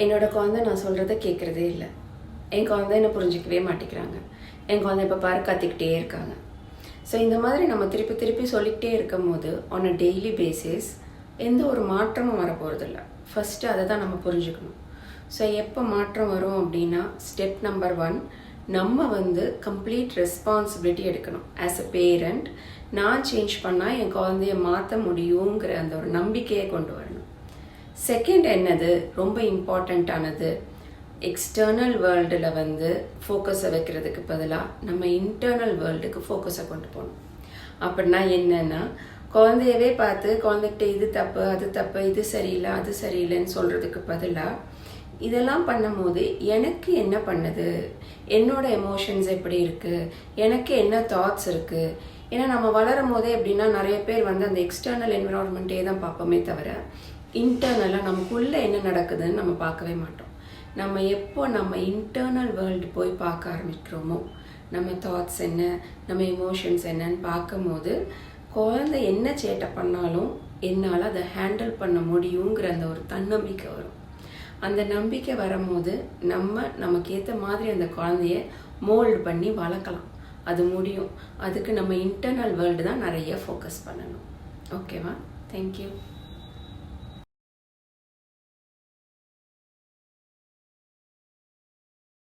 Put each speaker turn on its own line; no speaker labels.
என்னோட குழந்தை நான் சொல்கிறத கேட்குறதே இல்லை. என் குழந்தை என்னை புரிஞ்சிக்கவே மாட்டேங்கிறாங்க. என் குழந்தை இப்போ பாரு கத்திக்கிட்டே இருக்காங்க. ஸோ இந்த மாதிரி நம்ம திருப்பி திருப்பி சொல்லிக்கிட்டே இருக்கும் போது ஆன் அ டெய்லி பேசிஸ் எந்த ஒரு மாற்றமும் வரப்போகிறதில்ல. ஃபஸ்ட்டு அதை தான் நம்ம புரிஞ்சுக்கணும். ஸோ எப்போ மாற்றம் வரும் அப்படின்னா, ஸ்டெப் நம்பர் 1, நம்ம கம்ப்ளீட் ரெஸ்பான்சிபிலிட்டி எடுக்கணும். ஆஸ் அ பேரண்ட் நான் சேஞ்ச் பண்ணால் என் குழந்தைய மாற்ற முடியுங்கிற அந்த ஒரு நம்பிக்கையை கொண்டு வரணும். செகண்ட் என்னது ரொம்ப இம்பார்ட்டண்ட்டானது, எக்ஸ்டர்னல் வேர்ல்டில் ஃபோக்கஸை வைக்கிறதுக்கு பதிலாக நம்ம இன்டர்னல் வேர்ல்டுக்கு ஃபோக்கஸை கொண்டு போகணும். அப்படின்னா என்னென்னா, குழந்தையவே பார்த்து குழந்தைகிட்ட இது தப்பு அது தப்பு இது சரியில்லை அது சரியில்லைன்னு சொல்கிறதுக்கு பதிலாக இதெல்லாம் பண்ணும்போது எனக்கு என்ன பண்ணுது, என்னோட எமோஷன்ஸ் எப்படி இருக்குது, எனக்கு என்ன தாட்ஸ் இருக்குது. ஏன்னா நம்ம வளரும் போதே எப்படின்னா நிறைய பேர் அந்த எக்ஸ்டர்னல் என்விரான்மெண்ட்டே தான் பார்ப்போமே தவிர இன்டர்னலாக நமக்குள்ளே என்ன நடக்குதுன்னு நம்ம பார்க்கவே மாட்டோம். நம்ம எப்போ நம்ம இன்டர்னல் வேர்ல்டு போய் பார்க்க ஆரம்பிக்கிறோமோ, நம்ம தாட்ஸ் என்ன நம்ம எமோஷன்ஸ் என்னன்னு பார்க்கும்போது குழந்தை என்ன சேட்டை பண்ணாலும் என்னால் அதை ஹேண்டில் பண்ண முடியுங்கிற அந்த ஒரு தன்னம்பிக்கை வரும். அந்த நம்பிக்கை வரும்போது நமக்கு ஏற்ற மாதிரி அந்த குழந்தைய மோல்டு பண்ணி வளர்க்கலாம். அது முடியும். அதுக்கு நம்ம இன்டர்னல் வேர்ல்டு தான் நிறைய ஃபோக்கஸ் பண்ணணும். ஓகேவா? தேங்க்யூ.